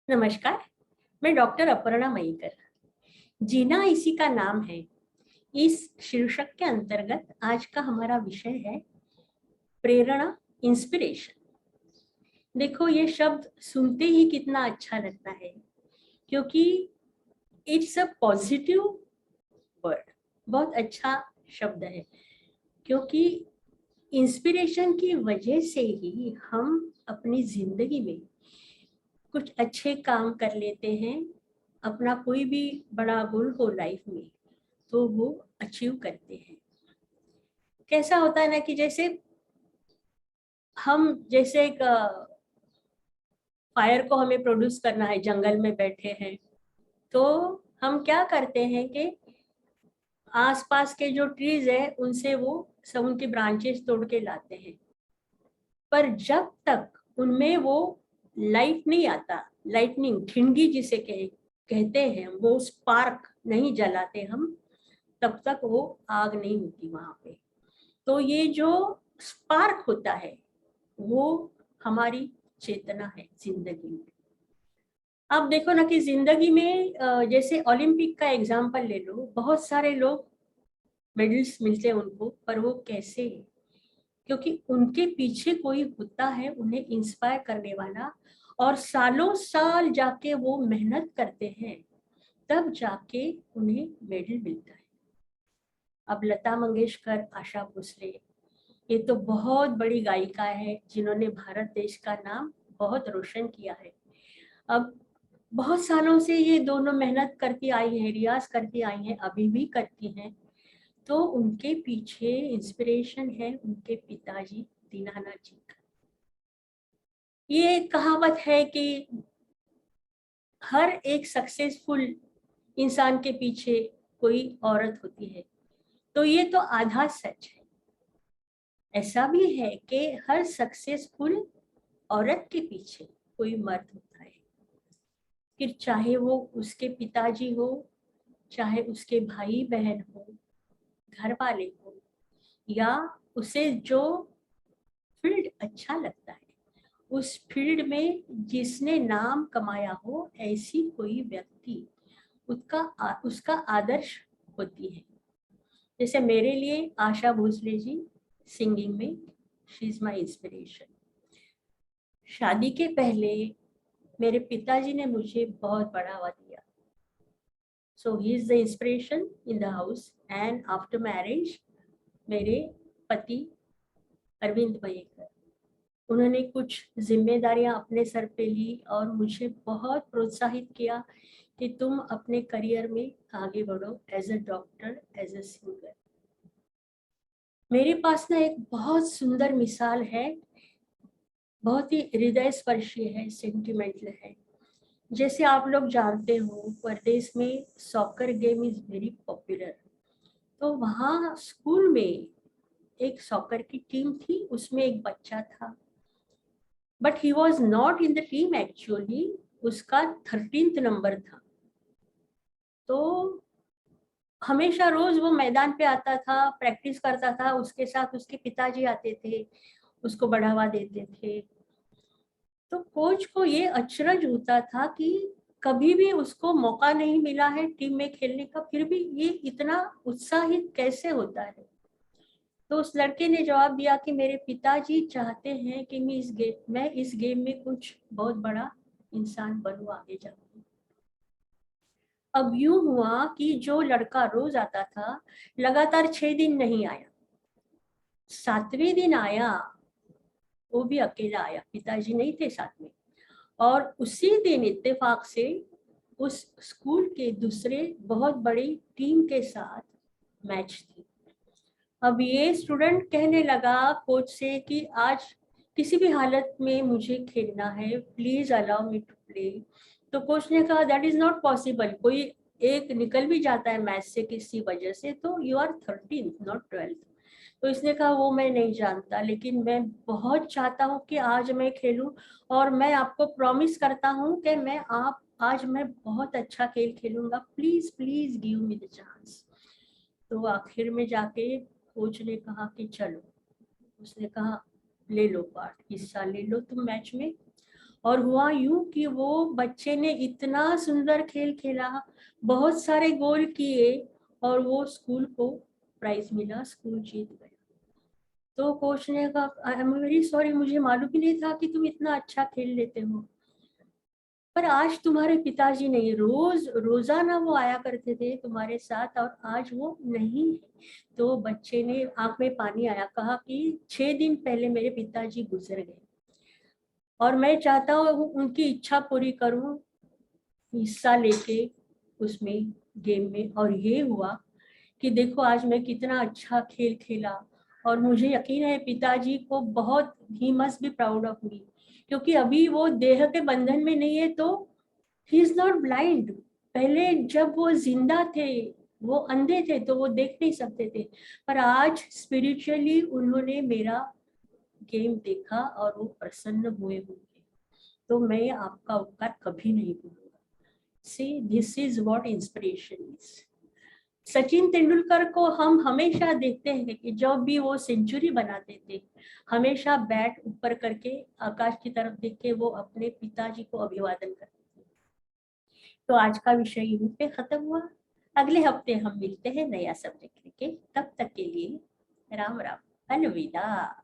नमस्कार। मैं डॉक्टर अपर्णा मयिकर। जीना इसी का नाम है। इस शीर्षक के अंतर्गत आज का हमारा विषय है प्रेरणा, इंस्पिरेशन। देखो, ये शब्द सुनते ही कितना अच्छा लगता है, क्योंकि इट्स अ पॉजिटिव वर्ड। बहुत अच्छा शब्द है, क्योंकि इंस्पिरेशन की वजह से ही हम अपनी जिंदगी में कुछ अच्छे काम कर लेते हैं। अपना कोई भी बड़ा गोल हो लाइफ में तो वो अचीव करते हैं। कैसा होता है ना कि जैसे हम जैसे एक फायर को हमें प्रोड्यूस करना है, जंगल में बैठे हैं, तो हम क्या करते हैं कि आसपास के जो ट्रीज है उनसे वो सब उनकी ब्रांचेस तोड़ के लाते हैं। पर जब तक उनमें वो लाइट नहीं आता, लाइटनिंग ठिंडी जिसे कहते हैं, वो स्पार्क नहीं जलाते हम, तब तक वो आग नहीं होती वहां पे। तो ये जो स्पार्क होता है वो हमारी चेतना है जिंदगी में। आप देखो ना कि जिंदगी में जैसे ओलंपिक का एग्जांपल ले लो, बहुत सारे लोग मेडल्स मिलते हैं उनको, पर वो कैसे? क्योंकि उनके पीछे कोई होता है उन्हें इंस्पायर करने वाला, और सालों साल जाके वो मेहनत करते हैं, तब जाके उन्हें मेडल मिलता है। अब लता मंगेशकर, आशा भोसले, ये तो बहुत बड़ी गायिका है जिन्होंने भारत देश का नाम बहुत रोशन किया है। अब बहुत सालों से ये दोनों मेहनत करती आई हैं, रियाज करती आई हैं, अभी भी करती हैं। तो उनके पीछे इंस्पिरेशन है उनके पिताजी दीनानाथ जी का। ये कहावत है कि हर एक सक्सेसफुल इंसान के पीछे कोई औरत होती है, तो ये तो आधा सच है। ऐसा भी है कि हर सक्सेसफुल औरत के पीछे कोई मर्द होता है, फिर चाहे वो उसके पिताजी हो, चाहे उसके भाई बहन हो, घर वाले हो, या उसे जो फील्ड अच्छा लगता है उस फील्ड में जिसने नाम कमाया हो, ऐसी कोई व्यक्ति उसका आदर्श होती है। जैसे मेरे लिए आशा भोसले जी सिंगिंग में, शी इज माई इंस्पिरेशन। शादी के पहले मेरे पिताजी ने मुझे बहुत बढ़ावा दिया, so he is the inspiration in the house. And after marriage मेरे पति अरविंद मयेकर, उन्होंने कुछ जिम्मेदारियां अपने सर पे ली और मुझे बहुत प्रोत्साहित किया कि तुम अपने करियर में आगे बढ़ो, as a doctor, as a singer. मेरे पास ना एक बहुत सुंदर मिसाल है, बहुत ही हृदय स्पर्शी है, सेंटिमेंटल है। जैसे आप लोग जानते हो, परदेश में soccer game is very popular. तो वहाँ स्कूल में एक सॉकर की टीम थी, उसमें एक बच्चा था, but he was not in the team actually. उसका 13th नंबर था। तो हमेशा रोज वो मैदान पे आता था, प्रैक्टिस करता था, उसके साथ उसके पिताजी आते थे, उसको बढ़ावा देते थे। तो कोच को ये अचरज होता था कि कभी भी उसको मौका नहीं मिला है टीम में खेलने का, फिर भी ये इतना उत्साहित कैसे होता है। तो उस लड़के ने जवाब दिया कि मेरे पिताजी चाहते हैं कि मैं इस गेम में कुछ बहुत बड़ा इंसान बनूं, आगे जाऊं। अब यूं हुआ कि जो लड़का रोज आता था, लगातार 6 दिन नहीं आया, 7वें दिन आया। वो भी अकेला आया, पिताजी नहीं थे साथ में। और उसी दिन इत्तेफाक से उस स्कूल के दूसरे बहुत बड़ी टीम के साथ मैच थी। अब ये स्टूडेंट कहने लगा कोच से कि आज किसी भी हालत में मुझे खेलना है, please allow me to play. तो कोच ने कहा दैट इज नॉट पॉसिबल, कोई एक निकल भी जाता है मैच से किसी वजह से, तो you are 13th not 12th। तो इसने कहा वो मैं नहीं जानता, लेकिन मैं बहुत चाहता हूँ कि आज मैं खेलूं, और मैं आपको प्रॉमिस करता हूँ कि मैं आप आज मैं बहुत अच्छा खेल खेलूंगा, please please give me the chance. तो आखिर में जाके कोच ने कहा कि चलो। उसने कहा ले लो पार्ट, हिस्सा ले लो तुम मैच में। और हुआ यूं कि वो बच्चे ने इतना सुंदर खेल खेला, बहुत सारे गोल किए और वो स्कूल को प्राइज मिला, स्कूल जीत गया। तो कोच ने कहा, आई एम वेरी सॉरी, मुझे मालूम ही नहीं था कि तुम इतना अच्छा खेल लेते हो, पर आज तुम्हारे पिताजी नहीं, रोजाना वो आया करते थे तुम्हारे साथ और आज वो नहीं है। तो बच्चे ने आंख में पानी आया, कहा कि 6 दिन पहले मेरे पिताजी गुजर गए और मैं चाहता हूँ उनकी इच्छा पूरी करूँ, हिस्सा लेके उसमें, गेम में। और ये हुआ कि देखो आज मैं कितना अच्छा खेल खेला, और मुझे यकीन है पिताजी को बहुत, he must be proud of me, क्योंकि अभी वो देह के बंधन में नहीं है, तो ही इज नॉट ब्लाइंड। पहले जब वो जिंदा थे, वो अंधे थे तो वो देख नहीं सकते थे, पर आज स्पिरिचुअली उन्होंने मेरा गेम देखा और वो प्रसन्न हुए होंगे। तो मैं आपका उपकार कभी नहीं भूलूंगा। See, this is what inspiration is. Sachin Tendulkar को हम हमेशा देखते हैं कि जब भी वो सेंचुरी बनाते थे, हमेशा बैट ऊपर करके आकाश की तरफ देख के वो अपने पिताजी को अभिवादन करते थे। तो आज का विषय यहीं पे खत्म हुआ। अगले हफ्ते हम मिलते हैं नया सब्जेक्ट लेके, तब तक के लिए राम राम, अलविदा।